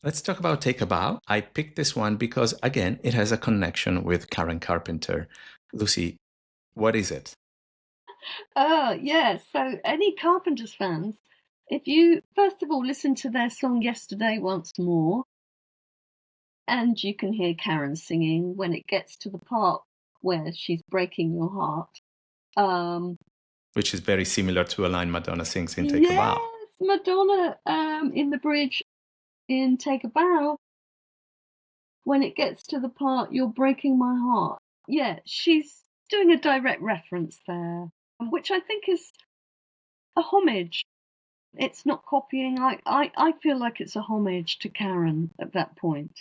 Let's talk about Take a Bow. I picked this one because, again, it has a connection with Karen Carpenter. Lucy, what is it? Yeah. So, any Carpenters fans, if you first of all listen to their song Yesterday Once More, and you can hear Karen singing when it gets to the part where she's breaking your heart. Which is very similar to a line Madonna sings in Take a Yes, Bow. Madonna in the bridge in Take a Bow, when it gets to the part You're Breaking My Heart. Yeah, she's doing a direct reference there, which I think is a homage. It's not copying. I feel like it's a homage to Karen at that point.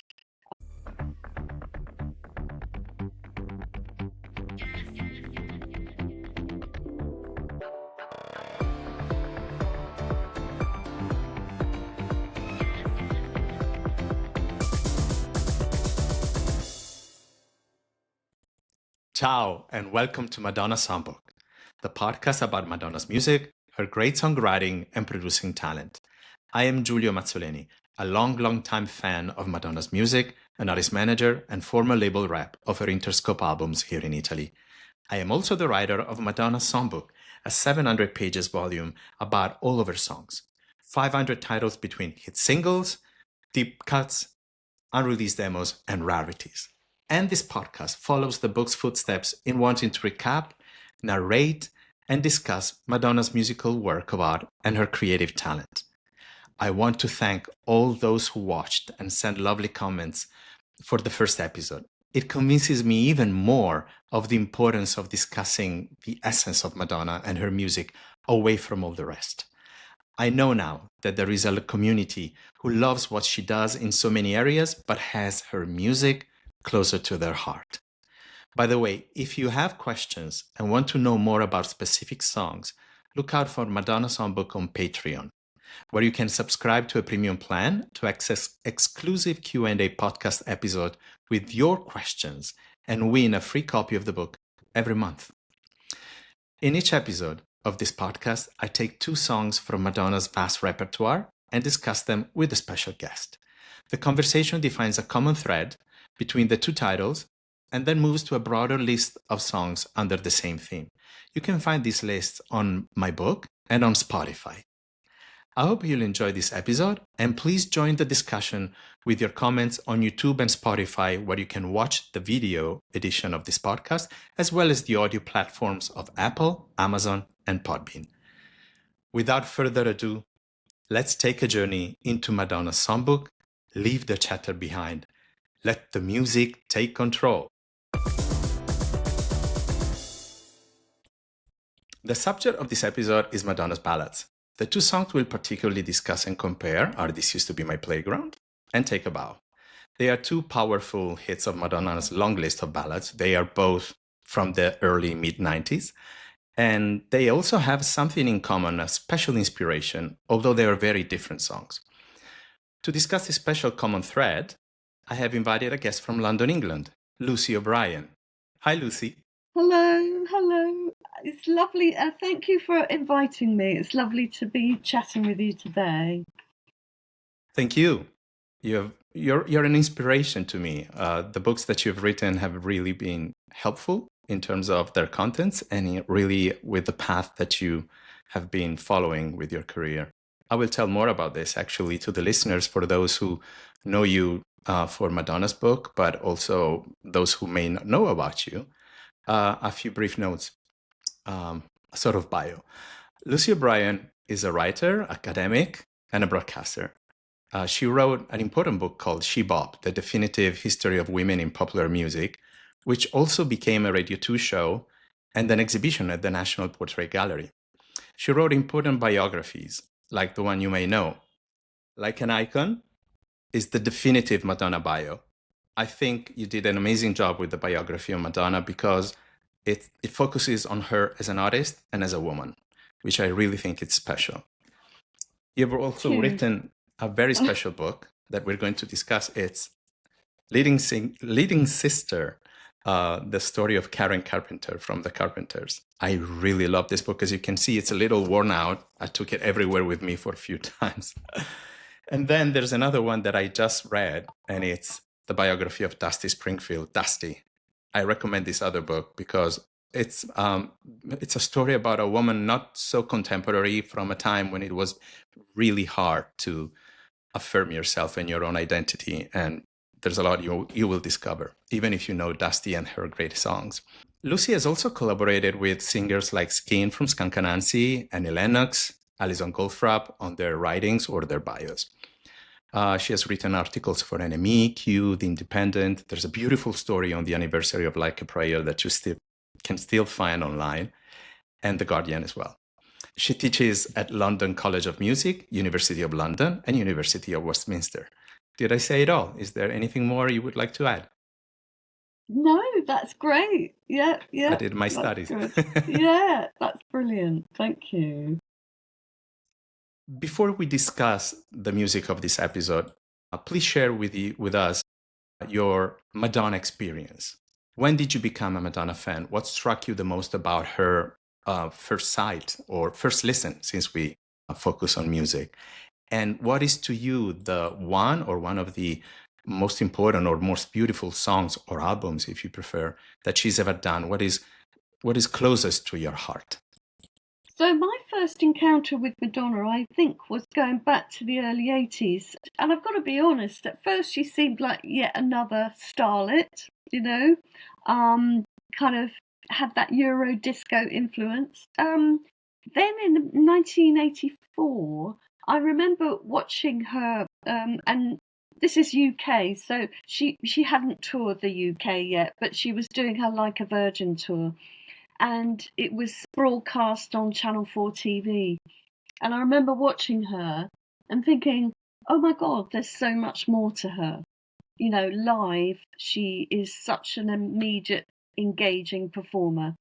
Ciao, and welcome to Madonna Songbook, the podcast about Madonna's music, her great songwriting, and producing talent. I am Giulio Mazzoleni, a long time fan of Madonna's music, an artist manager, and former label rep of her Interscope albums here in Italy. I am also the writer of Madonna's Songbook, a 700 pages volume about all of her songs, 500 titles between hit singles, deep cuts, unreleased demos, and rarities. And this podcast follows the book's footsteps in wanting to recap, narrate, and discuss Madonna's musical work of art and her creative talent. I want to thank all those who watched and sent lovely comments for the first episode. It convinces me even more of the importance of discussing the essence of Madonna and her music away from all the rest. I know now that there is a community who loves what she does in so many areas, but has her music closer to their heart. By the way, if you have questions and want to know more about specific songs, look out for Madonna Songbook on Patreon, where you can subscribe to a premium plan to access exclusive Q&A podcast episode with your questions and win a free copy of the book every month. In each episode of this podcast, I take 2 songs from Madonna's vast repertoire and discuss them with a special guest. The conversation defines a common thread between the 2 titles and then moves to a broader list of songs under the same theme. You can find these lists on my book and on Spotify. I hope you'll enjoy this episode, and please join the discussion with your comments on YouTube and Spotify, where you can watch the video edition of this podcast, as well as the audio platforms of Apple, Amazon, and Podbean. Without further ado, let's take a journey into Madonna's songbook, leave the chatter behind, let the music take control. The subject of this episode is Madonna's ballads. The 2 songs we'll particularly discuss and compare are This Used to Be My Playground and Take a Bow. They are 2 powerful hits of Madonna's long list of ballads. They are both from the early mid-90s, and they also have something in common, a special inspiration, although they are very different songs. To discuss this special common thread, I have invited a guest from London, England, Lucy O'Brien. Hi, Lucy. Hello. It's lovely. Thank you for inviting me. It's lovely to be chatting with you today. Thank you. You're an inspiration to me. The books that you've written have really been helpful in terms of their contents and really with the path that you have been following with your career. I will tell more about this actually to the listeners, for those who know you for Madonna's book, but also those who may not know about you. A few brief notes, a sort of bio. Lucy O'Brien is a writer, academic, and a broadcaster. She wrote an important book called She Bop, The Definitive History of Women in Popular Music, which also became a Radio 2 show and an exhibition at the National Portrait Gallery. She wrote important biographies, like the one you may know. Like an Icon is the definitive Madonna bio. I think you did an amazing job with the biography of Madonna because it focuses on her as an artist and as a woman, which I really think it's special. You've also written a very special book that we're going to discuss. It's Leading Sister, the story of Karen Carpenter from the Carpenters. I really love this book. As you can see, it's a little worn out. I took it everywhere with me for a few times. And then there's another one that I just read, and it's the biography of Dusty Springfield, Dusty. I recommend this other book because it's a story about a woman not so contemporary, from a time when it was really hard to affirm yourself and your own identity. And there's a lot you will discover, even if you know Dusty and her great songs. Lucy has also collaborated with singers like Skin from Skunk Anansie, Annie Lennox, Alison Goldfrapp on their writings or their bios. She has written articles for NME, Q, The Independent. There's a beautiful story on the anniversary of Like a Prayer that you can still find online, and The Guardian as well. She teaches at London College of Music, University of London, and University of Westminster. Did I say it all? Is there anything more you would like to add? No, that's great. Yeah, I did my studies. Yeah, that's brilliant. Thank you. Before we discuss the music of this episode, please share with us your Madonna experience. When did you become a Madonna fan? What struck you the most about her first sight or first listen, since we focus on music? And what is to you the one or one of the most important or most beautiful songs or albums, if you prefer, that she's ever done? What is closest to your heart? So my first encounter with Madonna, I think, was going back to the early 80s. And I've got to be honest, at first she seemed like yet another starlet, kind of had that Euro disco influence. Then in 1984, I remember watching her, and this is UK, so she hadn't toured the UK yet, but she was doing her Like a Virgin tour. And it was broadcast on Channel 4 TV. And I remember watching her and thinking, oh my God, there's so much more to her. Live, she is such an immediate, engaging performer.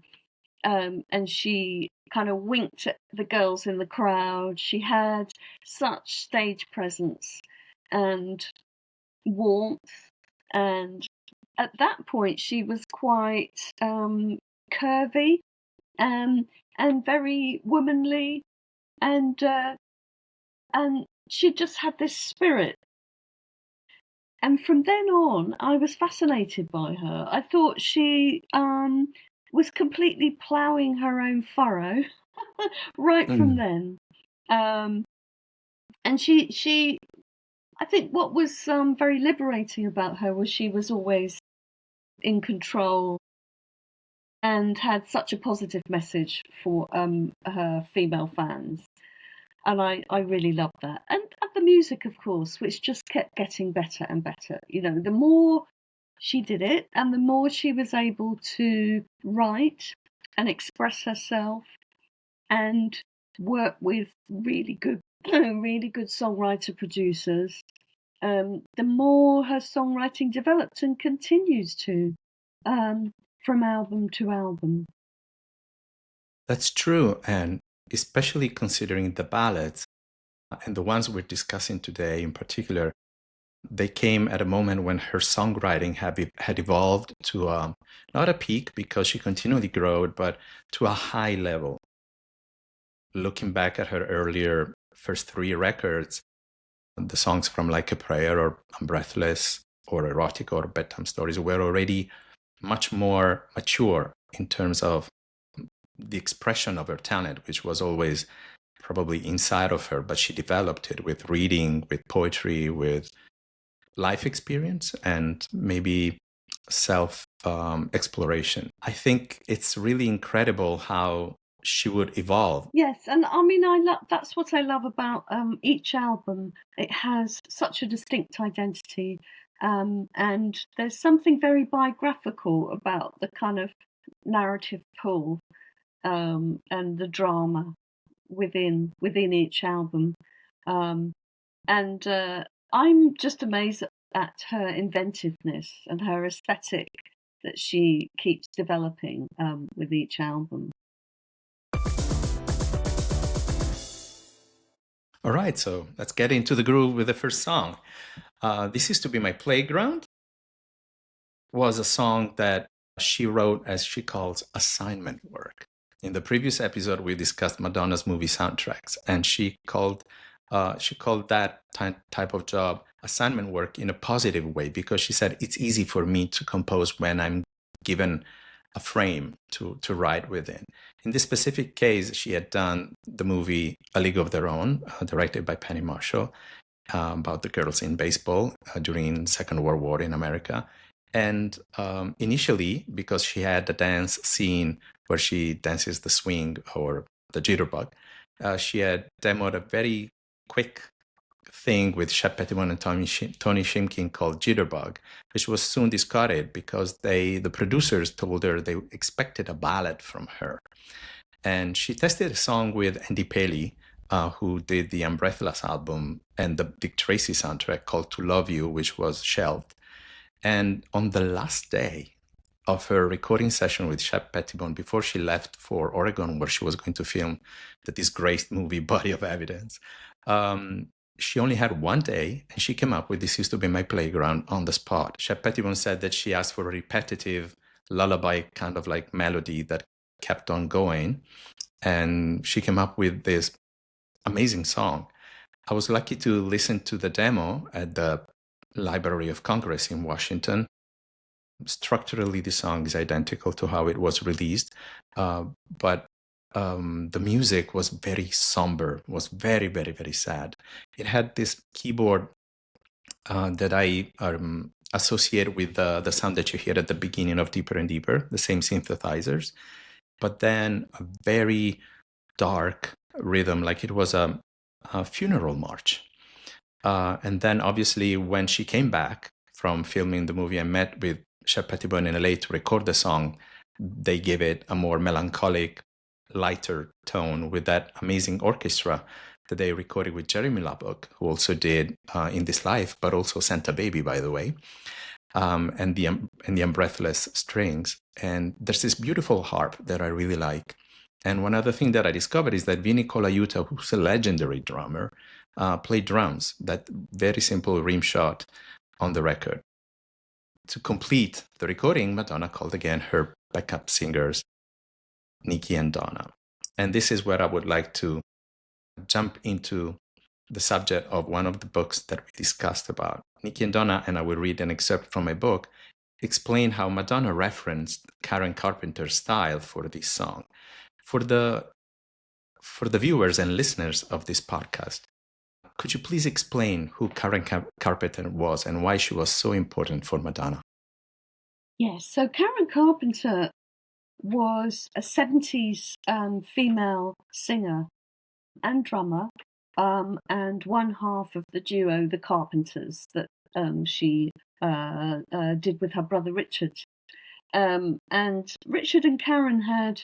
And she kind of winked at the girls in the crowd. She had such stage presence and warmth. And at that point, she was quite curvy and very womanly, and she just had this spirit. And from then on, I was fascinated by her. I thought she was completely ploughing her own furrow right from then. And she, I think what was very liberating about her was she was always in control and had such a positive message for her female fans. And I really loved that. And the music, of course, which just kept getting better and better. The more she did it and the more she was able to write and express herself and work with really good songwriter producers, the more her songwriting developed and continues to, from album to album. That's true, and especially considering the ballads, and the ones we're discussing today in particular, they came at a moment when her songwriting had evolved to not a peak, because she continually grew, but to a high level. Looking back at her earlier first 3 records, the songs from Like a Prayer or I'm Breathless or Erotic or Bedtime Stories were already much more mature in terms of the expression of her talent, which was always probably inside of her, but she developed it with reading, with poetry, with life experience, and maybe self exploration. I think it's really incredible how she would evolve. Yes, and I mean, that's what I love about each album. It has such a distinct identity, and there's something very biographical about the kind of narrative pull and the drama within each album. And I'm just amazed at her inventiveness and her aesthetic that she keeps developing with each album. All right, so let's get into the groove with the first song. This Is to Be My Playground was a song that she wrote as she calls assignment work. In the previous episode, we discussed Madonna's movie soundtracks, and she called She called that type of job assignment work in a positive way, because she said it's easy for me to compose when I'm given a frame to write within. In this specific case, she had done the movie A League of Their Own, directed by Penny Marshall, about the girls in baseball during Second World War in America. And initially, because she had the dance scene where she dances the swing or the jitterbug, she had demoed a very quick thing with Shep Pettibone and Tony Shimkin called Jitterbug, which was soon discarded because the producers told her they expected a ballad from her. And she tested a song with Andy Paley, who did the Unbreathless album and the Dick Tracy soundtrack called To Love You, which was shelved. And on the last day of her recording session with Shep Pettibone, before she left for Oregon, where she was going to film the disgraced movie Body of Evidence, she only had one day, and she came up with This Used to Be My Playground on the spot. Shep Pettibone said that she asked for a repetitive lullaby kind of like melody that kept on going, and she came up with this amazing song. I was lucky to listen to the demo at the Library of Congress in Washington. Structurally, the song is identical to how it was released, but the music was very somber, was very, very, very sad. It had this keyboard that I associate with the sound that you hear at the beginning of Deeper and Deeper, the same synthesizers, but then a very dark rhythm, like it was a funeral march. And then obviously when she came back from filming the movie and met with Shep Pettibone in LA to record the song, they gave it a more melancholic, lighter tone with that amazing orchestra that they recorded with Jeremy Lubbock, who also did In This Life, but also Santa Baby, by the way, and the Unbreathless strings. And there's this beautiful harp that I really like. And one other thing that I discovered is that Vinny Colaiuta, who's a legendary drummer, played drums, that very simple rim shot on the record. To complete the recording, Madonna called again her backup singers, Nikki and Donna. And this is where I would like to jump into the subject of one of the books that we discussed about. Nikki and Donna, and I will read an excerpt from my book, explain how Madonna referenced Karen Carpenter's style for this song. For the viewers and listeners of this podcast, could you please explain who Karen Carpenter was and why she was so important for Madonna? Yes, so Karen Carpenter was a 70s female singer and drummer, and one half of the duo, the Carpenters, that she did with her brother Richard. And Richard and Karen had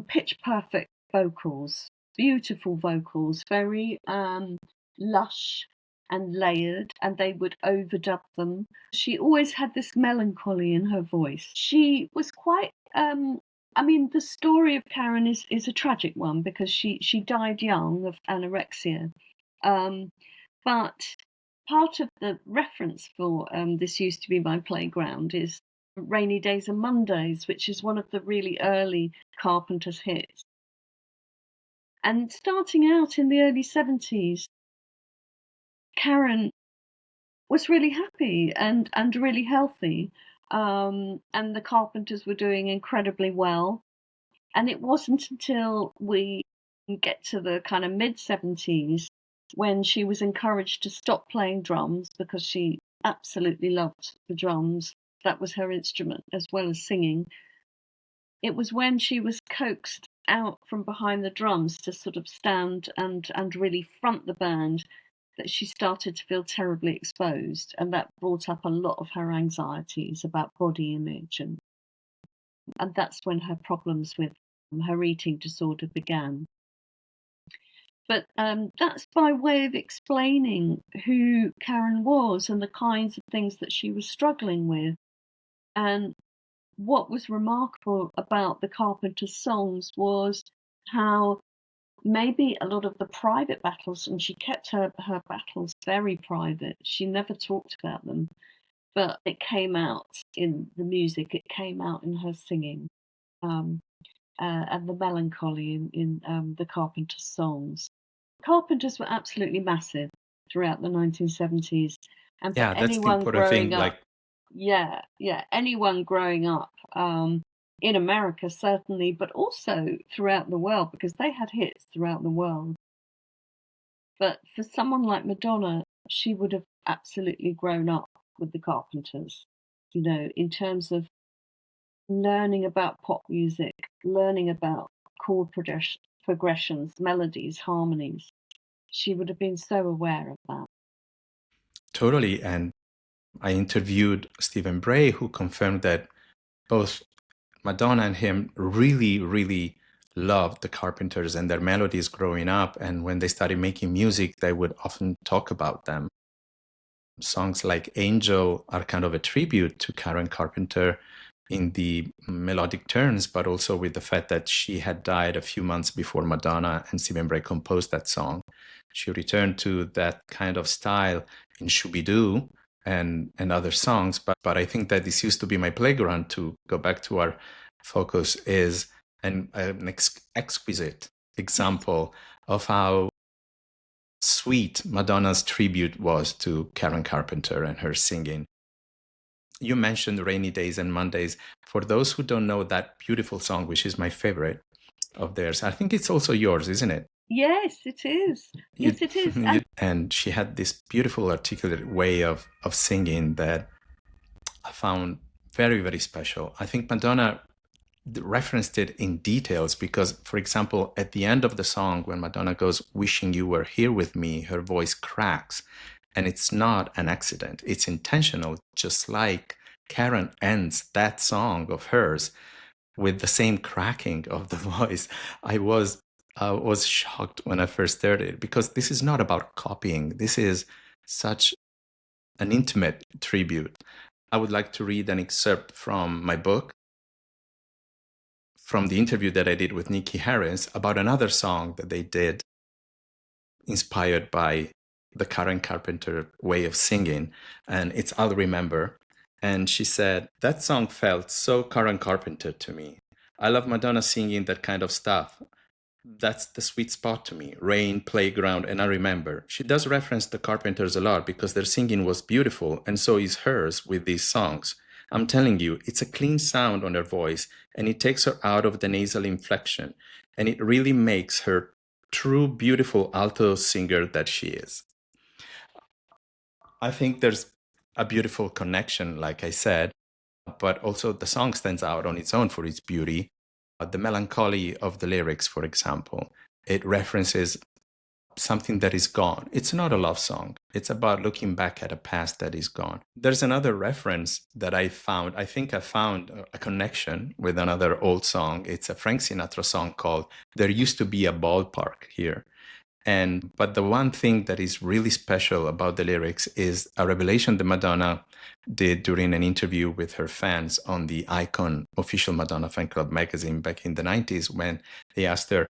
pitch perfect vocals, beautiful vocals, very lush and layered, and they would overdub them. She always had this melancholy in her voice. She was quite the story of Karen is a tragic one because she died young of anorexia. But part of the reference for This Used to Be My Playground is Rainy Days and Mondays, which is one of the really early Carpenter's hits. And starting out in the early 70s, Karen was really happy and really healthy. And the Carpenters were doing incredibly well. And it wasn't until we get to the kind of mid-70s when she was encouraged to stop playing drums because she absolutely loved the drums. That was her instrument as well as singing. It was when she was coaxed out from behind the drums to sort of stand and really front the band that she started to feel terribly exposed, and that brought up a lot of her anxieties about body image, and that's when her problems with her eating disorder began. But that's by way of explaining who Karen was and the kinds of things that she was struggling with. And what was remarkable about the Carpenters' songs was how maybe a lot of the private battles, and she kept her battles very private, she never talked about them, but it came out in the music, it came out in her singing, and the melancholy in the Carpenters' songs. Carpenters were absolutely massive throughout the 1970s, and for Yeah, that's the anyone important thing. growing up, Like, anyone growing up in America certainly, but also throughout the world, because they had hits throughout the world. But for someone like Madonna, she would have absolutely grown up with the Carpenters, in terms of learning about pop music, learning about chord progressions, melodies, harmonies. She would have been so aware of that. totally. And I interviewed Stephen Bray, who confirmed that both Madonna and him really, really loved the Carpenters and their melodies growing up. And when they started making music, they would often talk about them. Songs like Angel are kind of a tribute to Karen Carpenter in the melodic turns, but also with the fact that she had died a few months before Madonna and Stephen Bray composed that song. She returned to that kind of style in Shooby-Doo and other songs, but I think that this used to be my playground. To go back to our focus, is an exquisite example of how sweet Madonna's tribute was to Karen Carpenter and her singing. You mentioned Rainy Days and Mondays. For those who don't know that beautiful song, which is my favorite of theirs, I think it's also yours, isn't it? Yes, it is. Yes, it is. And she had this beautiful, articulate way of singing that I found very, very special. I think Madonna referenced it in details because, for example, at the end of the song, when Madonna goes, "Wishing you were here with me," her voice cracks. And it's not an accident. It's intentional, just like Karen ends that song of hers with the same cracking of the voice. I was shocked when I first heard it, because this is not about copying. This is such an intimate tribute. I would like to read an excerpt from my book, from the interview that I did with Nikki Harris about another song that they did inspired by the Karen Carpenter way of singing, and it's "I'll Remember." And she said, "That song felt so Karen Carpenter to me. I love Madonna singing that kind of stuff. That's the sweet spot to me. Rain, playground, and I remember." She does reference the Carpenters a lot because their singing was beautiful, and so is hers with these songs. I'm telling you, it's a clean sound on her voice, and it takes her out of the nasal inflection, and it really makes her true, beautiful alto singer that she is. I think there's a beautiful connection, like I said, but also the song stands out on its own for its beauty. The melancholy of the lyrics, for example, it references something that is gone. It's not a love song. It's about looking back at a past that is gone. There's another reference that I found. I think I found a connection with another old song. It's a Frank Sinatra song called "There Used to Be a Ballpark Here." But the one thing that is really special about the lyrics is a revelation that Madonna did during an interview with her fans on the Icon official Madonna fan club magazine back in the 90s, when they asked her,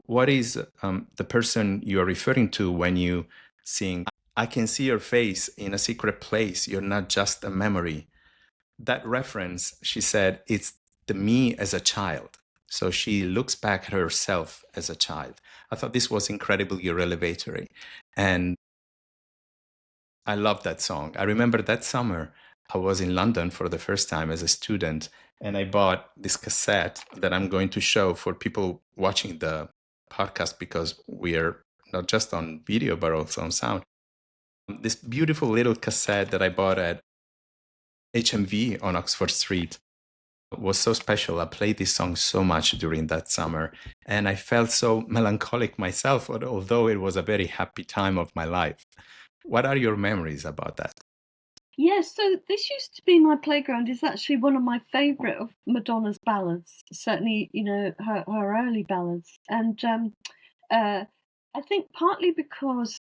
"What is the person you are referring to when you sing, 'I can see your face in a secret place, you're not just a memory'?" That reference, she said, it's the me as a child. So she looks back at herself as a child. I thought this was incredibly revelatory. And I love that song. I remember that summer I was in London for the first time as a student, and I bought this cassette that I'm going to show for people watching the podcast, because we are not just on video but also on sound. This beautiful little cassette that I bought at HMV on Oxford Street was so special. I played this song so much during that summer, and I felt so melancholic myself, although it was a very happy time of my life. What are your memories about that? Yes, so this used to be my playground. Is actually one of my favourite of Madonna's ballads. Certainly, her early ballads, and I think partly because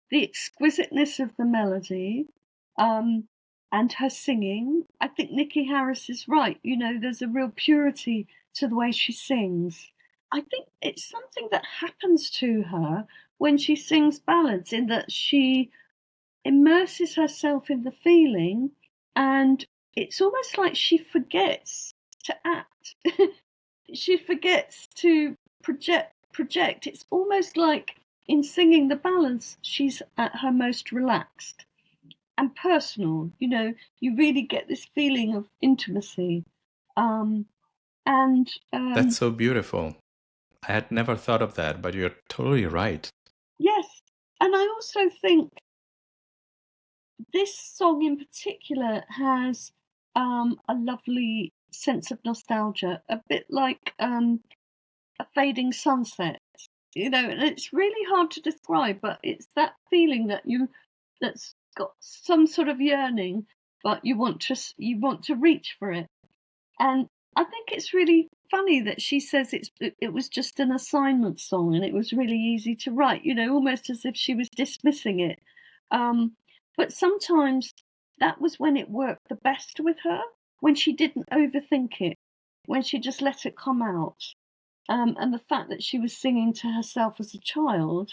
the exquisiteness of the melody, and her singing. I think Nikki Harris is right. There's a real purity to the way she sings. I think it's something that happens to her when she sings ballads, in that she immerses herself in the feeling, and it's almost like she forgets to act. She forgets to project. It's almost like in singing the ballads, she's at her most relaxed and personal. You really get this feeling of intimacy. And That's so beautiful. I had never thought of that, but you're totally right. yes, and I also think this song in particular has a lovely sense of nostalgia, a bit like a fading sunset. And it's really hard to describe, but it's that feeling that's got some sort of yearning, but you want to reach for it. And I think it's really funny that she says it was just an assignment song and it was really easy to write, almost as if she was dismissing it. But sometimes that was when it worked the best with her, when she didn't overthink it, when she just let it come out. And the fact that she was singing to herself as a child,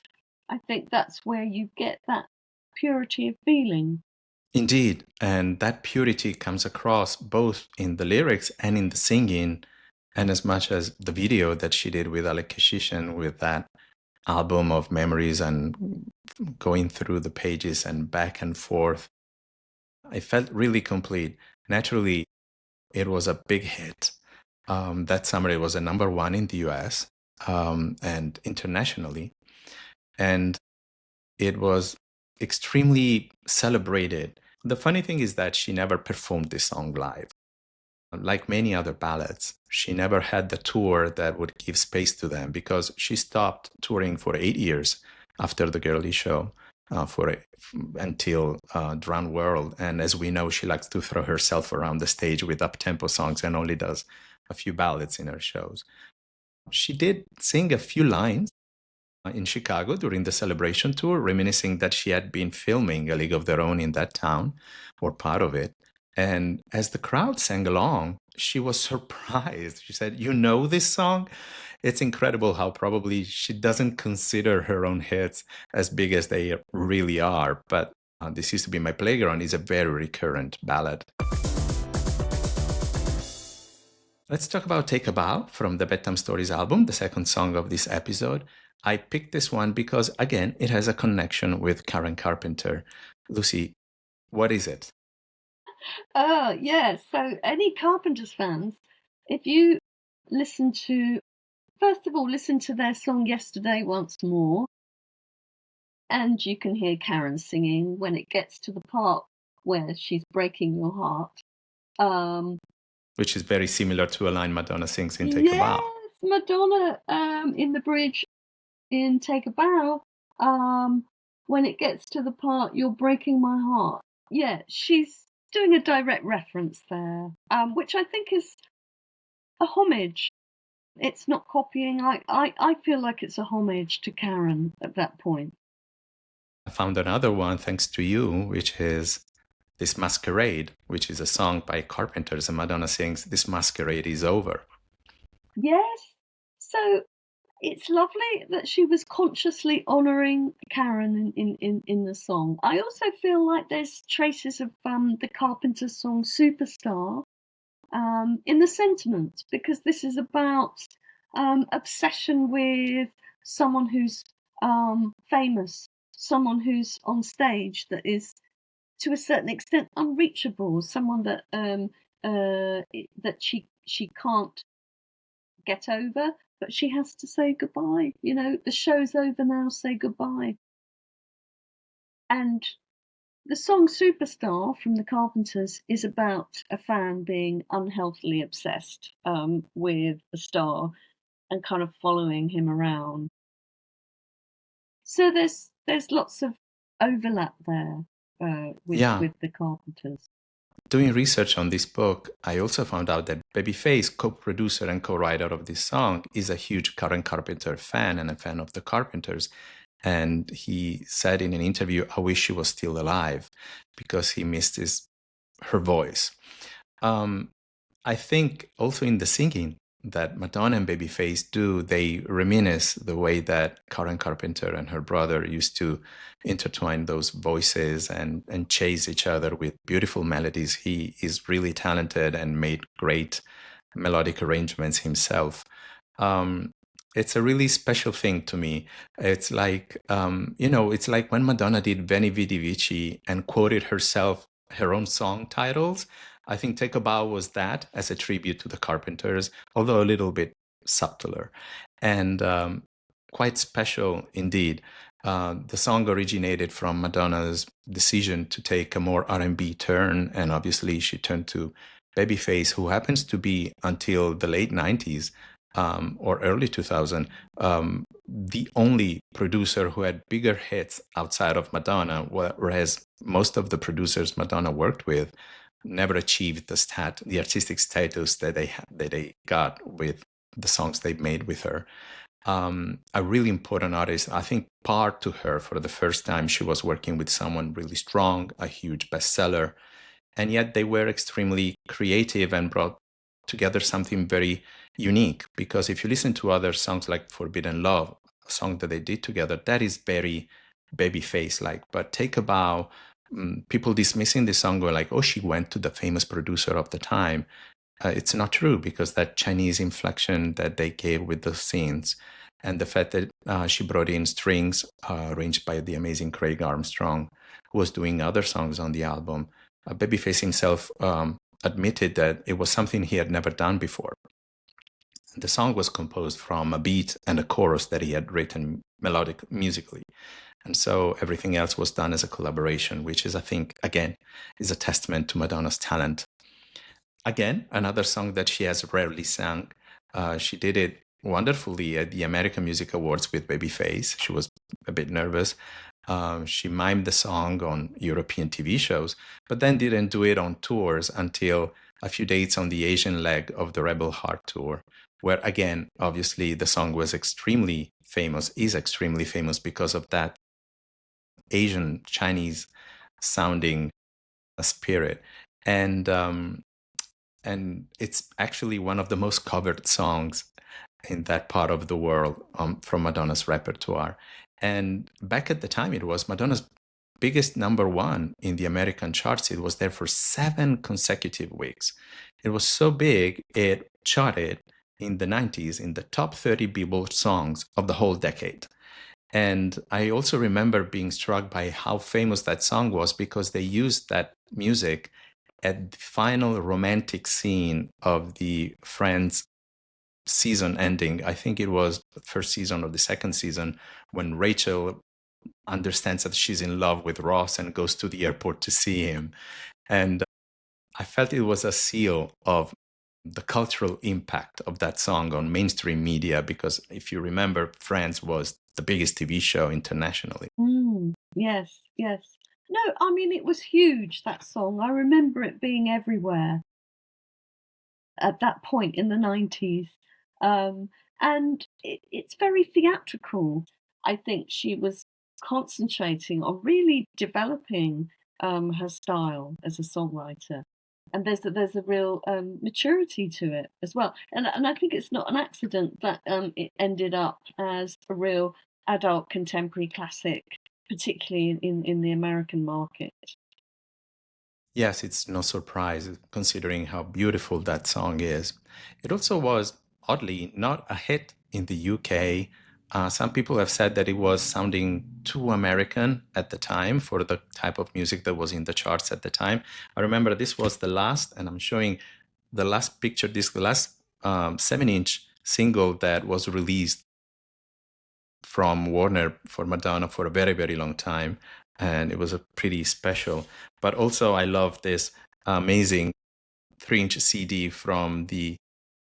I think that's where you get that purity of feeling. Indeed, and that purity comes across both in the lyrics and in the singing, and as much as the video that she did with Alec Keshishan with that album of memories and going through the pages and back and forth. I felt really complete. Naturally, it was a big hit. That summer, it was a #1 in the US and internationally. And it was extremely celebrated. The funny thing is that she never performed this song live. Like many other ballads, she never had the tour that would give space to them because she stopped touring for 8 years after the Girly Show until Drowned World. And as we know, she likes to throw herself around the stage with up-tempo songs and only does a few ballads in her shows. She did sing a few lines in Chicago during the Celebration tour, reminiscing that she had been filming A League of Their Own in that town, or part of it. And as the crowd sang along, she was surprised. She said, "You know this song?" It's incredible how probably she doesn't consider her own hits as big as they really are. But This Used to Be My Playground is a very recurrent ballad. Let's talk about Take a Bow from the Bedtime Stories album, the second song of this episode. I picked this one because, again, it has a connection with Karen Carpenter. Lucy, what is it? Oh, yeah. So, any Carpenters fans, if you first of all, listen to their song Yesterday Once More, and you can hear Karen singing when it gets to the part where she's breaking your heart. Which is very similar to a line Madonna sings in Take a Yes, Bow. Madonna in the bridge in Take a Bow, when it gets to the part You're Breaking My Heart. Yeah, she's doing a direct reference there, which I think is a homage. It's not copying. I feel like it's a homage to Karen at that point. I found another one thanks to you, which is This Masquerade, which is a song by Carpenters, and Madonna sings This Masquerade Is Over. Yes. So it's lovely that she was consciously honouring Karen in the song. I also feel like there's traces of the Carpenters song Superstar in the sentiment, because this is about obsession with someone who's famous, someone who's on stage that is to a certain extent unreachable, someone that that she can't get over, but she has to say goodbye. The show's over now, say goodbye. And the song Superstar from the Carpenters is about a fan being unhealthily obsessed with a star and kind of following him around. So there's lots of overlap there with the Carpenters. Doing research on this book, I also found out that Babyface, co-producer and co-writer of this song, is a huge Karen Carpenter fan and a fan of the Carpenters. And he said in an interview, "I wish she was still alive," because he missed her voice. I think also in the singing that Madonna and Babyface do, they reminisce the way that Karen Carpenter and her brother used to intertwine those voices and chase each other with beautiful melodies. He is really talented and made great melodic arrangements himself. it's a really special thing to me. It's like, it's like when Madonna did Veni Vidi Vici and quoted herself, her own song titles. I think Take a Bow was that, as a tribute to the Carpenters, although a little bit subtler and quite special indeed. The song originated from Madonna's decision to take a more R&B turn, and obviously she turned to Babyface, who happens to be, until the late 90s or early 2000, the only producer who had bigger hits outside of Madonna, whereas most of the producers Madonna worked with never achieved the artistic status that they got with the songs they made with her. A really important artist. I think part to her, for the first time, she was working with someone really strong, a huge bestseller, and yet they were extremely creative and brought together something very unique. Because if you listen to other songs like Forbidden Love, a song that they did together, that is very Babyface like. But Take a Bow, people dismissing the song were like, oh, she went to the famous producer of the time. It's not true, because that Chinese inflection that they gave with the scenes, and the fact that she brought in strings arranged by the amazing Craig Armstrong, who was doing other songs on the album. Babyface himself admitted that it was something he had never done before. The song was composed from a beat and a chorus that he had written melodic musically. And so everything else was done as a collaboration, which is, I think, again, is a testament to Madonna's talent. Again, another song that she has rarely sung. She did it wonderfully at the American Music Awards with Babyface. She was a bit nervous. She mimed the song on European TV shows, but then didn't do it on tours until a few dates on the Asian leg of the Rebel Heart tour, where, again, obviously the song was extremely famous, is extremely famous because of that Asian Chinese sounding spirit. And it's actually one of the most covered songs in that part of the world from Madonna's repertoire. And back at the time, it was Madonna's biggest number one in the American charts. It was there for 7 consecutive weeks. It was so big, it charted in the 90s in the top 30 Billboard songs of the whole decade. And I also remember being struck by how famous that song was, because they used that music at the final romantic scene of the Friends season ending. I think it was the first season or the second season, when Rachel understands that she's in love with Ross and goes to the airport to see him. And I felt it was a seal of the cultural impact of that song on mainstream media, because if you remember, Friends was the biggest TV show internationally. Yes, yes. No, I mean, it was huge, that song. I remember it being everywhere at that point in the 90s. And it's very theatrical. I think she was concentrating on really developing her style as a songwriter. And there's a real maturity to it as well. And I think it's not an accident that it ended up as a real adult contemporary classic, particularly in the American market. Yes, it's no surprise considering how beautiful that song is. It also was, oddly, not a hit in the UK. Some people have said that it was sounding too American at the time for the type of music that was in the charts at the time. I remember this was the last, and I'm showing the last picture, the last 7-inch single that was released from Warner for Madonna for a very, very long time. And it was a pretty special. But also, I love this amazing 3-inch CD from the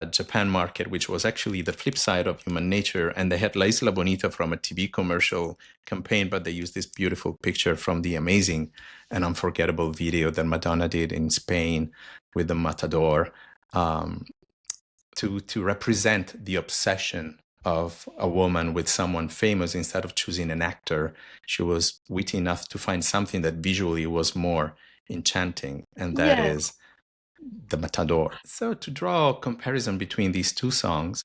Japan market, which was actually the flip side of Human Nature. And they had La Isla Bonita from a TV commercial campaign, but they used this beautiful picture from the amazing and unforgettable video that Madonna did in Spain with the Matador, to represent the obsession of a woman with someone famous. Instead of choosing an actor, she was witty enough to find something that visually was more enchanting, and that Yeah. is the Matador. So to draw a comparison between these two songs,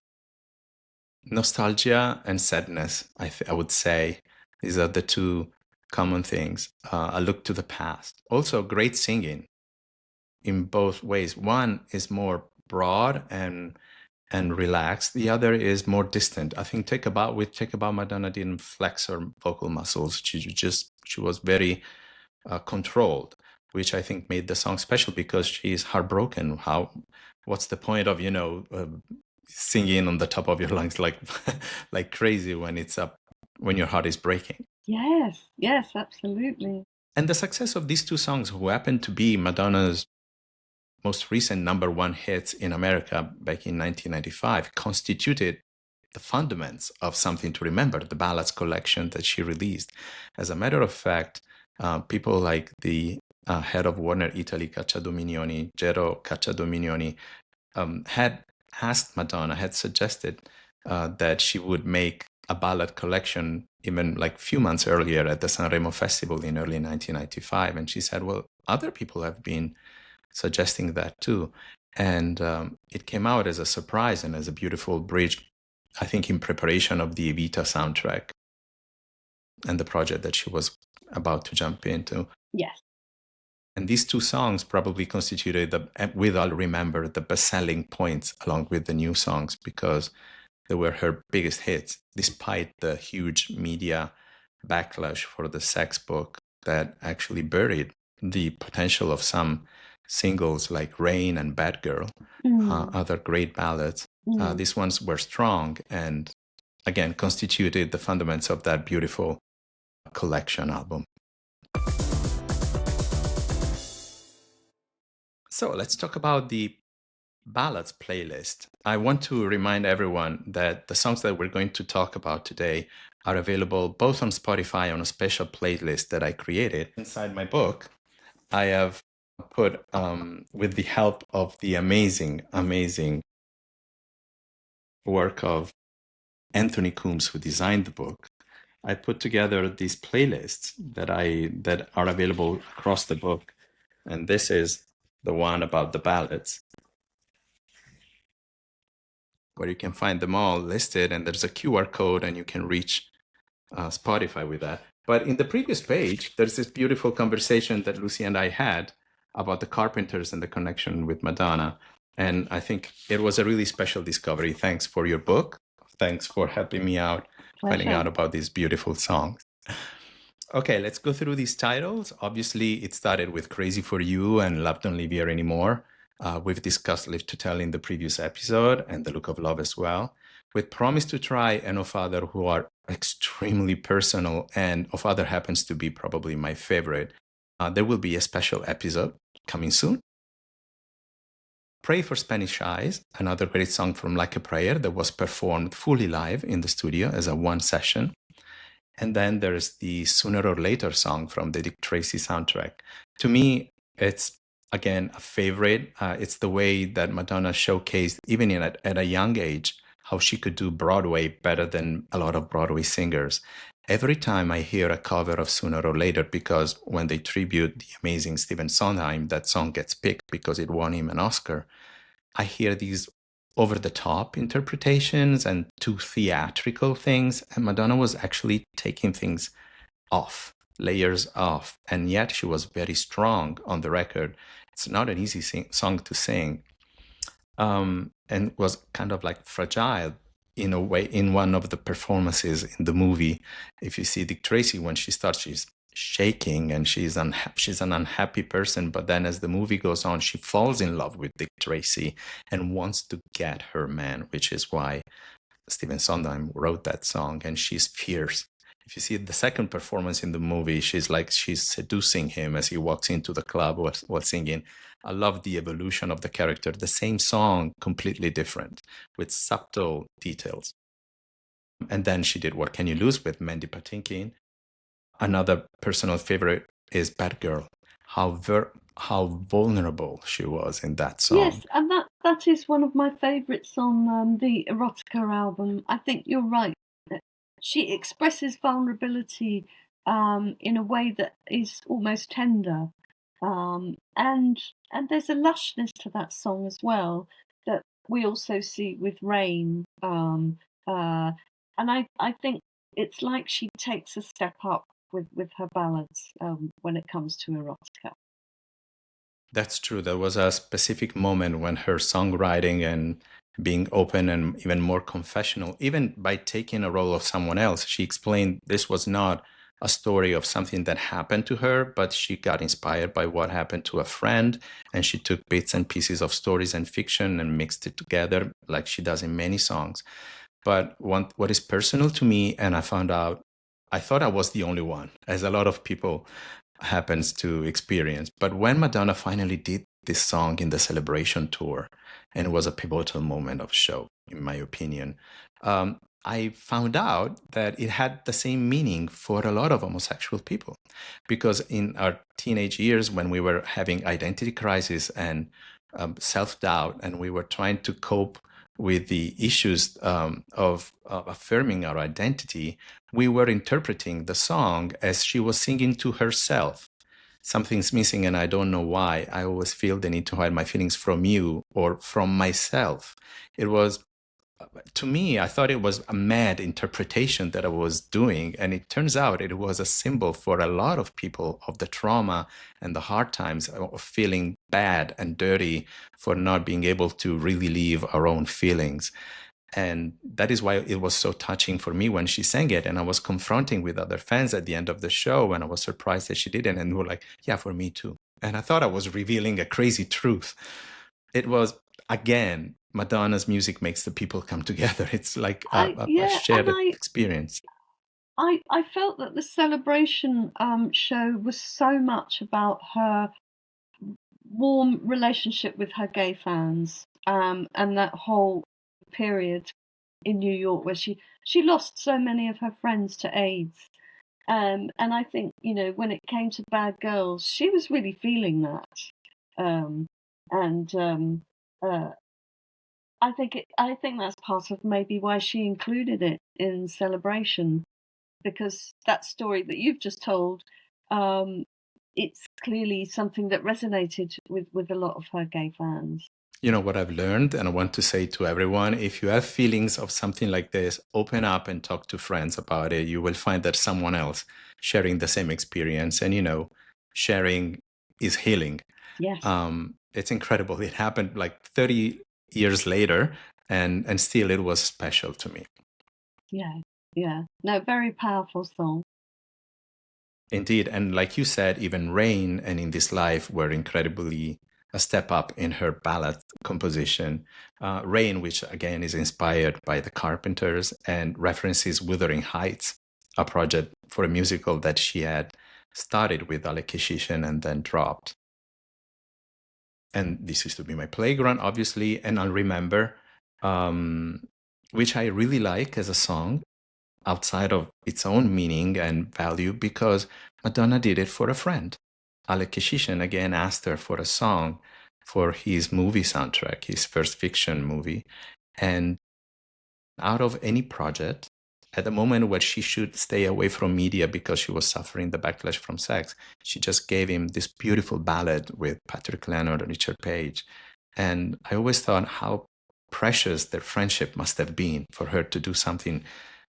nostalgia and sadness, I would say, these are the two common things. A look to the past. Also, great singing in both ways. One is more broad and and relaxed. The other is more distant. I think with Take About, Madonna didn't flex her vocal muscles. She was very controlled, which I think made the song special because she's heartbroken. What's the point of singing on the top of your lungs like like crazy when your heart is breaking? Yes, absolutely. And the success of these two songs, who happened to be Madonna's most recent number one hits in America back in 1995, constituted the fundaments of Something to Remember, the Ballads collection that she released. As a matter of fact, people like the head of Warner Italy, Gero Cacciadominioni, had asked Madonna, had suggested that she would make a ballad collection even like a few months earlier at the Sanremo Festival in early 1995. And she said, well, other people have been suggesting that too. And it came out as a surprise and as a beautiful bridge, I think, in preparation of the Evita soundtrack and the project that she was about to jump into. Yes. And these two songs probably constituted, with I'll Remember, the best-selling points along with the new songs, because they were her biggest hits, despite the huge media backlash for the sex book that actually buried the potential of some singles like Rain and Bad Girl, other great ballads. These ones were strong and, again, constituted the fundamentals of that beautiful collection album. So let's talk about the Ballads playlist. I want to remind everyone that the songs that we're going to talk about today are available both on Spotify on a special playlist that I created. Inside my book, I have put, with the help of the amazing work of Anthony Coombs, who designed the book, I put together these playlists that are available across the book. And this is the one about the ballads, where you can find them all listed, and there's a QR code and you can reach Spotify with that. But in the previous page, there's this beautiful conversation that Lucy and I had about the Carpenters and the connection with Madonna. And I think it was a really special discovery. Thanks for your book. Thanks for helping me out, finding out about these beautiful songs. Okay, let's go through these titles. Obviously, it started with Crazy for You and Love Don't Leave Here Anymore. We've discussed Live to Tell in the previous episode, and The Look of Love as well. With Promise to Try and Oh Father, who are extremely personal, and Oh Father happens to be probably my favorite. There will be a special episode coming soon. Pray for Spanish Eyes, another great song from Like a Prayer that was performed fully live in the studio as a one session. And then there's the Sooner or Later song from the Dick Tracy soundtrack. To me, it's, again, a favorite. It's the way that Madonna showcased, even at a young age, how she could do Broadway better than a lot of Broadway singers. Every time I hear a cover of Sooner or Later, because when they tribute the amazing Stephen Sondheim, that song gets picked because it won him an Oscar, I hear these over-the-top interpretations and too theatrical things, and Madonna was actually taking things off, layers off, and yet she was very strong on the record. It's not an easy song to sing, and was kind of like fragile in a way in one of the performances in the movie. If you see Dick Tracy, when she starts, she's shaking and she's an unhappy person, but then as the movie goes on, she falls in love with Dick Tracy and wants to get her man, which is why Stephen Sondheim wrote that song, and she's fierce. If you see the second performance in the movie, she's seducing him as he walks into the club while singing. I love the evolution of the character. The same song, completely different, with subtle details. And then she did What Can You Lose with Mandy Patinkin. Another personal favorite is Bad Girl. How vulnerable she was in that song. Yes, and that is one of my favourites on the Erotica album. I think you're right. She expresses vulnerability in a way that is almost tender. And there's a lushness to that song as well that we also see with Rain. And I think it's like she takes a step up with her ballads when it comes to erotica. That's true. There was a specific moment when her songwriting and being open and even more confessional, even by taking a role of someone else. She explained this was not a story of something that happened to her, but she got inspired by what happened to a friend, and she took bits and pieces of stories and fiction and mixed it together like she does in many songs. But what is personal to me, and I found out, I thought I was the only one, as a lot of people happens to experience. But when Madonna finally did this song in the celebration tour, and it was a pivotal moment of show, in my opinion, I found out that it had the same meaning for a lot of homosexual people. Because in our teenage years, when we were having identity crisis and self-doubt, and we were trying to cope with the issues of affirming our identity, we were interpreting the song as she was singing to herself. Something's missing and I don't know why. I always feel the need to hide my feelings from you or from myself. It was, to me, I thought it was a mad interpretation that I was doing. And it turns out it was a symbol for a lot of people of the trauma and the hard times of feeling bad and dirty for not being able to really live our own feelings. And that is why it was so touching for me when she sang it. And I was confronting with other fans at the end of the show, and I was surprised that she didn't. And they were like, yeah, for me too. And I thought I was revealing a crazy truth. It was, again, Madonna's music makes the people come together. It's like a Yeah, and shared experience. I felt that the celebration show was so much about her warm relationship with her gay fans, and that whole period in New York where she lost so many of her friends to AIDS. And I think, when it came to Bad Girls, she was really feeling that. Um, and uh, I think that's part of maybe why she included it in Celebration, because that story that you've just told, um, it's clearly something that resonated with a lot of her gay fans. You know what I've learned, and I want to say to everyone, if you have feelings of something like this, open up and talk to friends about it. You will find that someone else sharing the same experience, and sharing is healing. Yes. It's incredible. It happened like 30 years later, and still it was special to me. Yeah. Yeah. No, very powerful song. Indeed. And like you said, even Rain and In This Life were incredibly a step up in her ballad composition. Rain, which again is inspired by the Carpenters and references Wuthering Heights, a project for a musical that she had started with Ale Keshishin and then dropped. And this used to be my playground, obviously. And I'll remember, which I really like as a song, outside of its own meaning and value, because Madonna did it for a friend. Ale Keshishin again asked her for a song for his movie soundtrack, his first fiction movie. And out of any project, at the moment where she should stay away from media because she was suffering the backlash from sex, she just gave him this beautiful ballad with Patrick Leonard and Richard Page. And I always thought how precious their friendship must have been for her to do something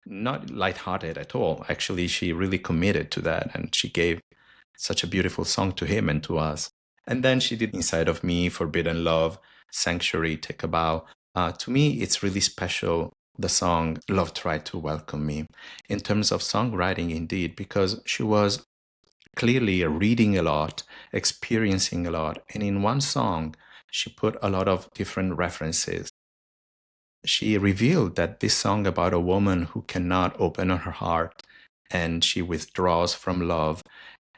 not lighthearted at all. Actually, she really committed to that, and she gave such a beautiful song to him and to us. And then she did Inside of Me, Forbidden Love, Sanctuary, Take a Bow. To me, it's really special, the song Love Tried to Welcome Me, in terms of songwriting, indeed, because she was clearly reading a lot, experiencing a lot. And in one song, she put a lot of different references. She revealed that this song about a woman who cannot open her heart and she withdraws from love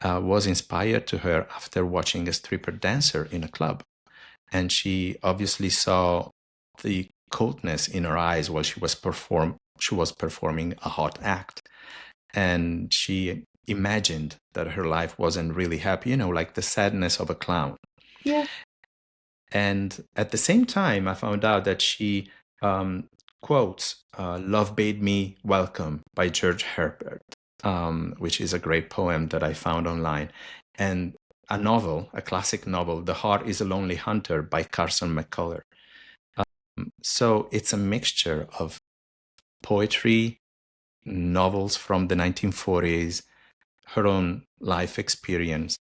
was inspired to her after watching a stripper dancer in a club. And she obviously saw the coldness in her eyes while she was performing a hot act. And she imagined that her life wasn't really happy, like the sadness of a clown. Yeah. And at the same time, I found out that she quotes Love Bade Me Welcome by George Herbert, which is a great poem that I found online, and a novel, a classic novel, The Heart is a Lonely Hunter by Carson McCullers. So it's a mixture of poetry, novels from the 1940s, her own life experience.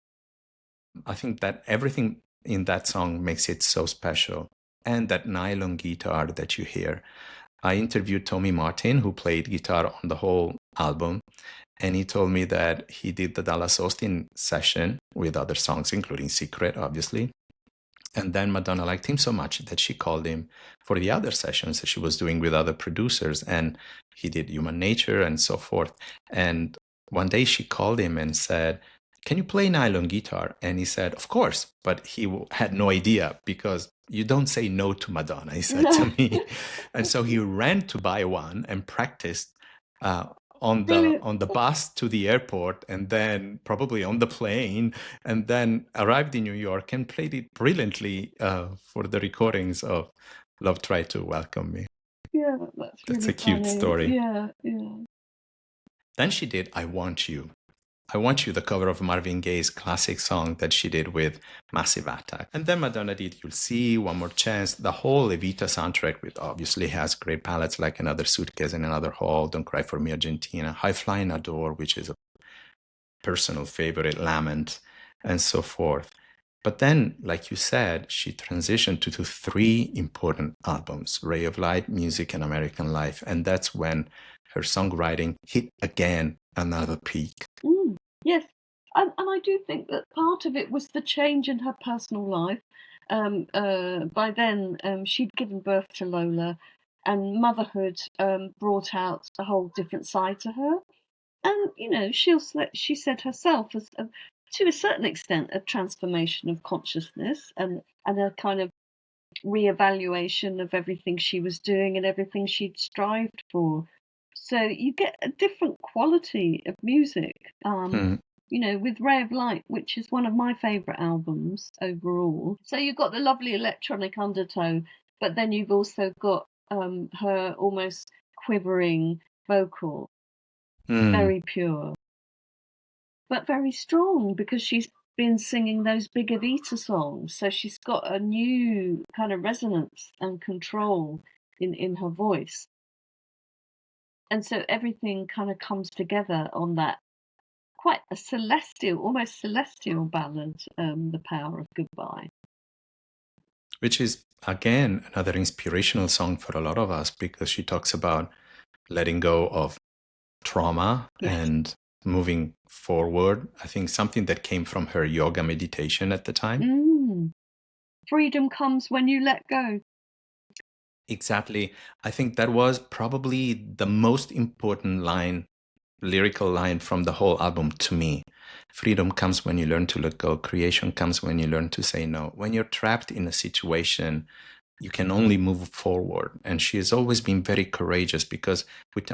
I think that everything in that song makes it so special. and that nylon guitar that you hear. I interviewed Tommy Martin, who played guitar on the whole album, and he told me that he did the Dallas Austin session with other songs, including Secret, obviously. And then Madonna liked him so much that she called him for the other sessions that she was doing with other producers. And he did Human Nature and so forth. And one day she called him and said, "Can you play nylon guitar?" And he said, "Of course." But he had no idea, because you don't say no to Madonna, he said to me. And so he ran to buy one and practiced on the bus to the airport, and then probably on the plane, and then arrived in New York and played it brilliantly for the recordings of Love Tried to Welcome Me. Yeah, that's really a cute funny. story. Yeah. Then she did I Want You. I Want You, the cover of Marvin Gaye's classic song that she did with Massive Attack. And then Madonna did You'll See, One More Chance, the whole Evita soundtrack, which obviously has great ballads like Another Suitcase in Another Hall, Don't Cry for Me, Argentina, High Flying Adore, which is a personal favorite, Lament, and so forth. But then, like you said, she transitioned to 3 important albums, Ray of Light, Music, and American Life. And that's when her songwriting hit again another peak. Yes, and I do think that part of it was the change in her personal life. By then, she'd given birth to Lola, and motherhood brought out a whole different side to her. And she said herself, as to a certain extent, a transformation of consciousness and a kind of reevaluation of everything she was doing and everything she'd strived for. So you get a different quality of music. With Ray of Light, which is one of my favourite albums overall. So you've got the lovely electronic undertone, but then you've also got her almost quivering vocal, very pure, but very strong, because she's been singing those big Evita songs. So she's got a new kind of resonance and control in her voice. And so everything kind of comes together on that quite a celestial, almost celestial ballad, The Power of Goodbye. Which is, again, another inspirational song for a lot of us, because she talks about letting go of trauma and moving forward. I think something that came from her yoga meditation at the time. Freedom comes when you let go. Exactly. I think that was probably the most important lyrical line from the whole album to me. Freedom comes when you learn to let go. Creation comes when you learn to say no. When you're trapped in a situation, you can only move forward. And she has always been very courageous, because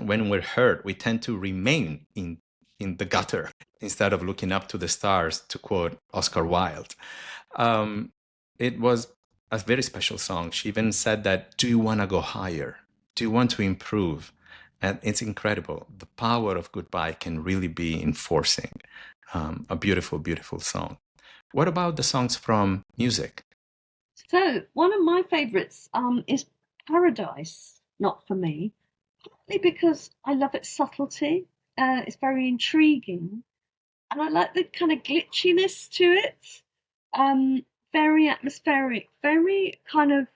when we're hurt, we tend to remain in the gutter instead of looking up to the stars, to quote Oscar Wilde. It was a very special song. She even said that, do you want to go higher? Do you want to improve? And it's incredible. The power of goodbye can really be enforcing. A beautiful, beautiful song. What about the songs from Music? So one of my favourites is Paradise, Not For Me, partly because I love its subtlety. It's very intriguing, and I like the kind of glitchiness to it. Very atmospheric, very kind of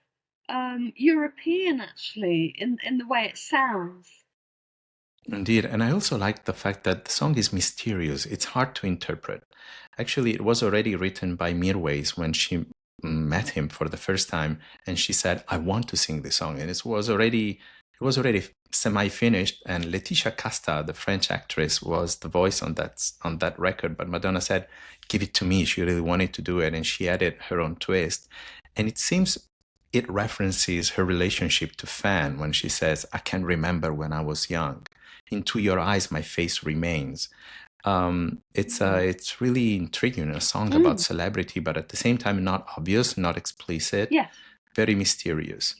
European, actually, in the way it sounds. Indeed, and I also like the fact that the song is mysterious. It's hard to interpret. Actually, it was already written by Mirwais when she met him for the first time, and she said, "I want to sing this song," and it was already semi-finished. And Laetitia Casta, the French actress, was the voice on that record. But Madonna said, "Give it to me." She really wanted to do it, and she added her own twist. And it seems it references her relationship to Fan when she says, "I can remember when I was young. Into your eyes, my face remains." It's really intriguing, a song about celebrity, but at the same time not obvious, not explicit, very mysterious.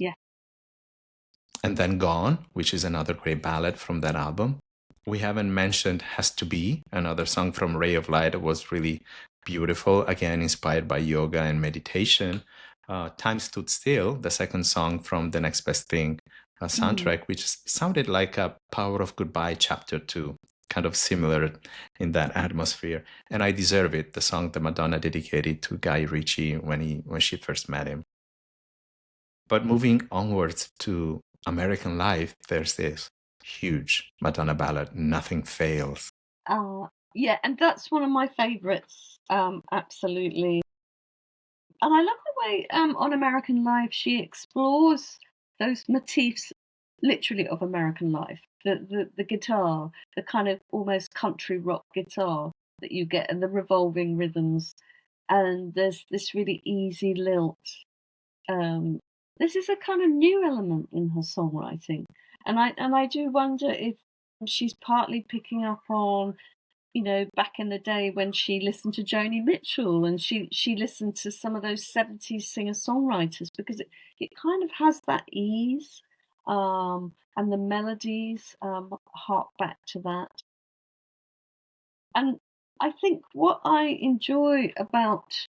And then Gone, which is another great ballad from that album. We haven't mentioned Has to Be, another song from Ray of Light that was really beautiful, again inspired by yoga and meditation. Time Stood Still, the second song from The Next Best Thing soundtrack, which sounded like a Power of Goodbye chapter 2, kind of similar in that atmosphere. And I Deserve It, the song that Madonna dedicated to Guy Ritchie when she first met him. But moving onwards to American Life, there's this huge Madonna ballad, Nothing Fails. Yeah, and that's one of my favourites. Absolutely. And I love the way on American Life she explores those motifs literally of American life. The guitar, the kind of almost country rock guitar that you get, and the revolving rhythms. And there's this really easy lilt. Um, this is a kind of new element in her songwriting. And I do wonder if she's partly picking up on, back in the day when she listened to Joni Mitchell, and she listened to some of those 70s singer-songwriters, because it kind of has that ease, and the melodies hark back to that. And I think what I enjoy about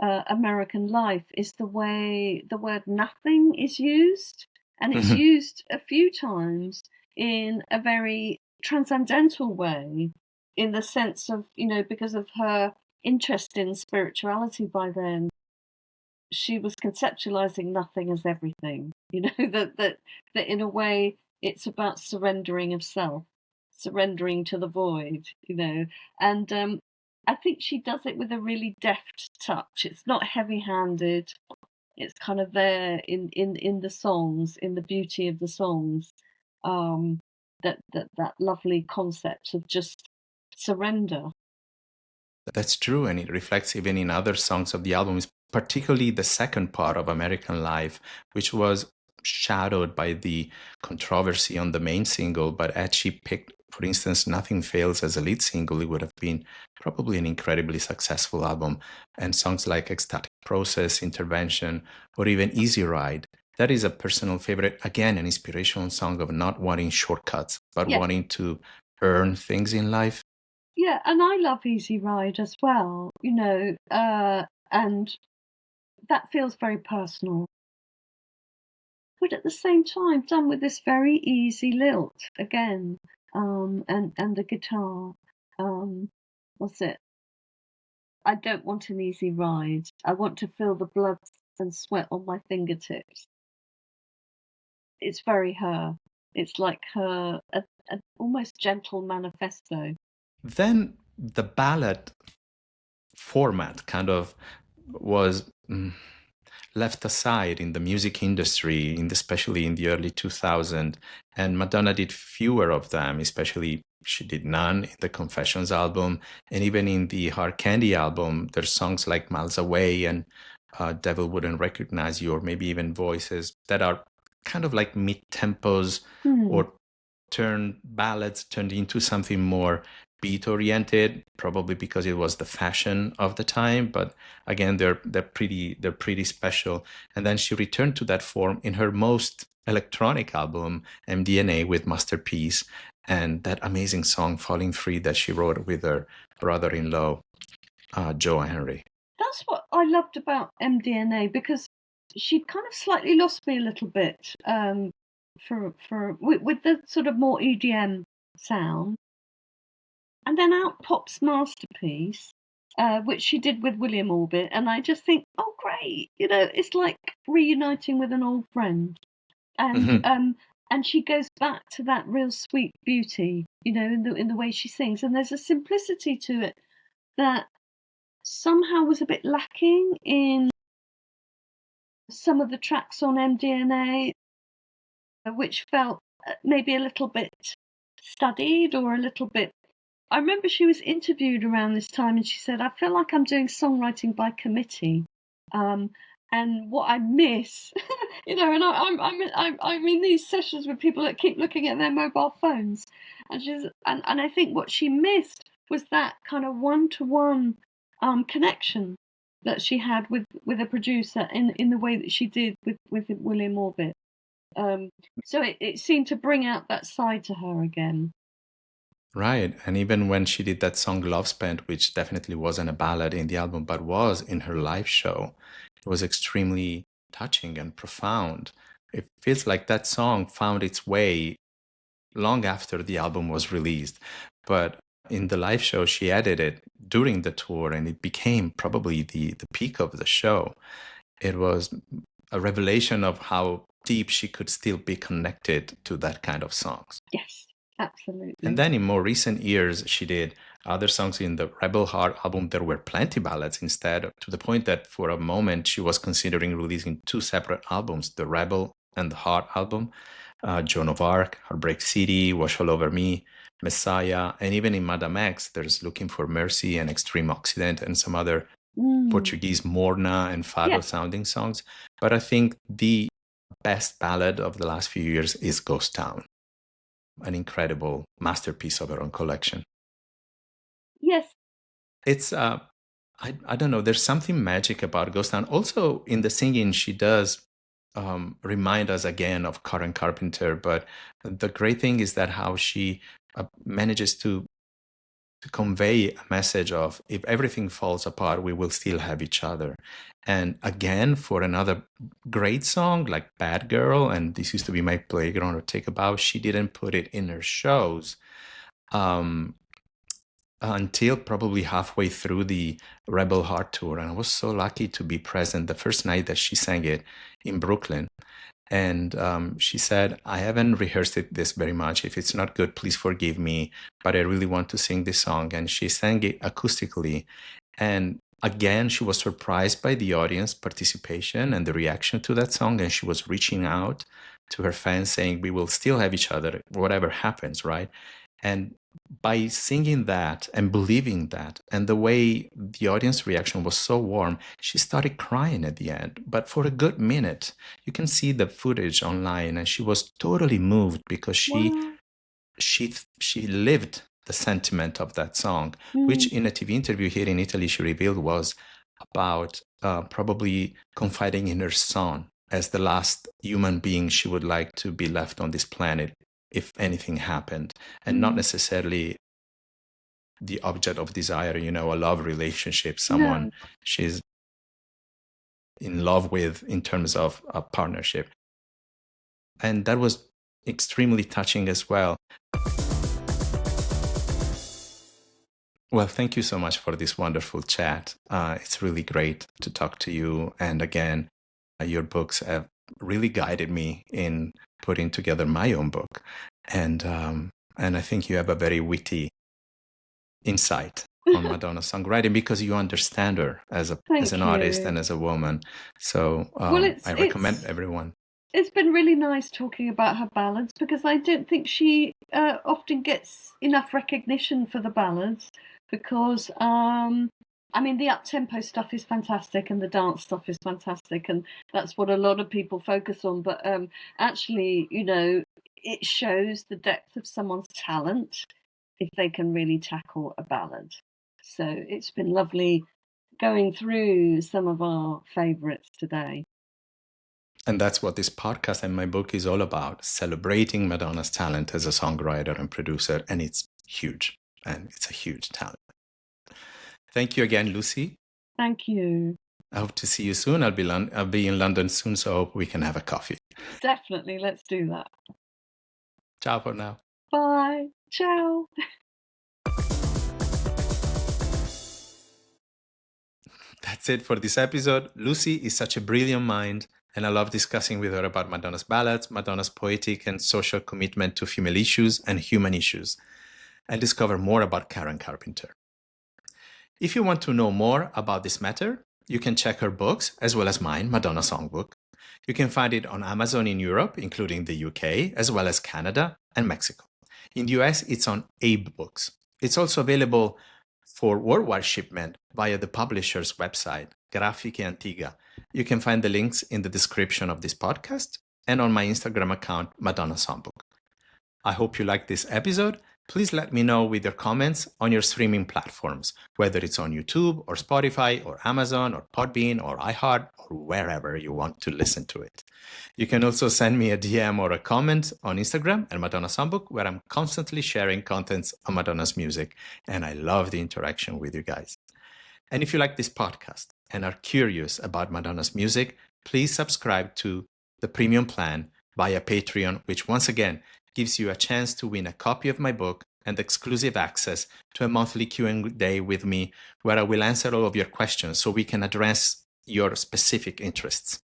American Life is the way the word nothing is used, and it's used a few times in a very transcendental way, in the sense of, because of her interest in spirituality by then, she was conceptualizing nothing as everything, that in a way it's about surrendering of self, surrendering to the void, and I think she does it with a really deft touch. It's not heavy-handed. It's kind of there in the songs, in the beauty of the songs. That lovely concept of just surrender. That's true, and it reflects even in other songs of the album, particularly the second part of American Life, which was shadowed by the controversy on the main single. But had she picked, for instance, Nothing Fails as a lead single, it would have been probably an incredibly successful album. And songs like Ecstatic Process, Intervention, or even Easy Ride, that is a personal favorite. Again, an inspirational song of not wanting shortcuts, but Yeah. wanting to earn things in life. Yeah, and I love Easy Ride as well, and that feels very personal. But at the same time, done with this very easy lilt again, and the guitar. What's it? I don't want an easy ride. I want to feel the blood and sweat on my fingertips. It's very her. It's like her, a almost gentle manifesto. Then the ballad format kind of was left aside in the music industry, especially in the early 2000s. And Madonna did fewer of them, especially she did none in the Confessions album. And even in the Hard Candy album, there's songs like Miles Away and Devil Wouldn't Recognize You, or maybe even Voices, that are kind of like mid-tempos or ballads turned into something more beat oriented, probably because it was the fashion of the time. But again, they're pretty special. And then she returned to that form in her most electronic album, MDNA, with Masterpiece, and that amazing song Falling Free that she wrote with her brother-in-law, Joe Henry. That's what I loved about MDNA, because she'd kind of slightly lost me a little bit, with the sort of more EDM sound. And then out pops Masterpiece, which she did with William Orbit, and I just think, oh great, it's like reuniting with an old friend. And she goes back to that real sweet beauty, in the way she sings, and there's a simplicity to it that somehow was a bit lacking in some of the tracks on MDNA, which felt maybe a little bit studied, or a little bit. I remember she was interviewed around this time, and she said, "I feel like I'm doing songwriting by committee." And what I miss, and I'm in these sessions with people that keep looking at their mobile phones, and I think what she missed was that kind of one-to-one connection that she had with a producer in the way that she did with William Orbit. So it seemed to bring out that side to her again. Right. And even when she did that song Love Spent, which definitely wasn't a ballad in the album, but was in her live show, it was extremely touching and profound. It feels like that song found its way long after the album was released. But in the live show, she added it during the tour, and it became probably the peak of the show. It was a revelation of how deep she could still be connected to that kind of songs. Yes, absolutely. And then in more recent years, she did other songs in the Rebel Heart album. There were plenty ballads instead, to the point that for a moment she was considering releasing two separate albums, the Rebel and the Heart album. Joan of Arc, Heartbreak City, Wash All Over Me, Messiah, and even in Madame X, there's Looking for Mercy and Extreme Occident and some other Portuguese Morna and Fado sounding songs. But I think the best ballad of the last few years is Ghosttown, an incredible masterpiece of her own collection. Yes. It's, I don't know, there's something magic about Ghosttown. Also, in the singing, she does remind us again of Karen Carpenter, but the great thing is that how she manages to convey a message of, if everything falls apart, we will still have each other. And again, for another great song like Bad Girl, and This Used to Be My Playground or Take a Bow, she didn't put it in her shows until probably halfway through the Rebel Heart tour. And I was so lucky to be present the first night that she sang it in Brooklyn. And she said, I haven't rehearsed this very much. If it's not good, please forgive me. But I really want to sing this song. And she sang it acoustically. And again, she was surprised by the audience participation and the reaction to that song. And she was reaching out to her fans saying, we will still have each other, whatever happens, right? And by singing that and believing that, and the way the audience reaction was so warm, she started crying at the end. But for a good minute, you can see the footage online, and she was totally moved because she lived the sentiment of that song, which in a TV interview here in Italy, she revealed was about probably confiding in her son as the last human being she would like to be left on this planet if anything happened, and not necessarily the object of desire, a love relationship, someone she's in love with in terms of a partnership. And that was extremely touching as well. Well, thank you so much for this wonderful chat. It's really great to talk to you. And again, your books have really guided me in putting together my own book. And I think you have a very witty insight on Madonna's songwriting because you understand her as an artist and as a woman. So I recommend everyone. It's been really nice talking about her ballads because I don't think she often gets enough recognition for the ballads because the up-tempo stuff is fantastic and the dance stuff is fantastic, and that's what a lot of people focus on. But actually, it shows the depth of someone's talent if they can really tackle a ballad. So it's been lovely going through some of our favourites today. And that's what this podcast and my book is all about, celebrating Madonna's talent as a songwriter and producer. And it's huge. And it's a huge talent. Thank you again, Lucy. Thank you. I hope to see you soon. I'll be in London soon, so I hope we can have a coffee. Definitely. Let's do that. Ciao for now. Bye. Ciao. That's it for this episode. Lucy is such a brilliant mind, and I love discussing with her about Madonna's ballads, Madonna's poetic and social commitment to female issues and human issues, and discover more about Karen Carpenter. If you want to know more about this matter, you can check her books, as well as mine, Madonna Songbook. You can find it on Amazon in Europe, including the UK, as well as Canada and Mexico. In the US, it's on Abe Books. It's also available for worldwide shipment via the publisher's website, Grafiche Antigua. You can find the links in the description of this podcast and on my Instagram account, Madonna Songbook. I hope you liked this episode. Please let me know with your comments on your streaming platforms, whether it's on YouTube or Spotify or Amazon or Podbean or iHeart or wherever you want to listen to it. You can also send me a DM or a comment on Instagram at Madonna Songbook, where I'm constantly sharing contents on Madonna's music, and I love the interaction with you guys. And if you like this podcast and are curious about Madonna's music, please subscribe to the premium plan via Patreon, which once again gives you a chance to win a copy of my book and exclusive access to a monthly Q&A with me, where I will answer all of your questions so we can address your specific interests.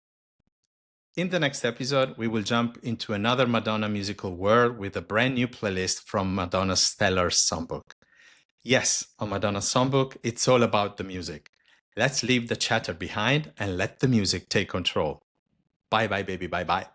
In the next episode, we will jump into another Madonna musical world with a brand new playlist from Madonna's stellar songbook. Yes, on Madonna's songbook, it's all about the music. Let's leave the chatter behind and let the music take control. Bye bye, baby, bye bye.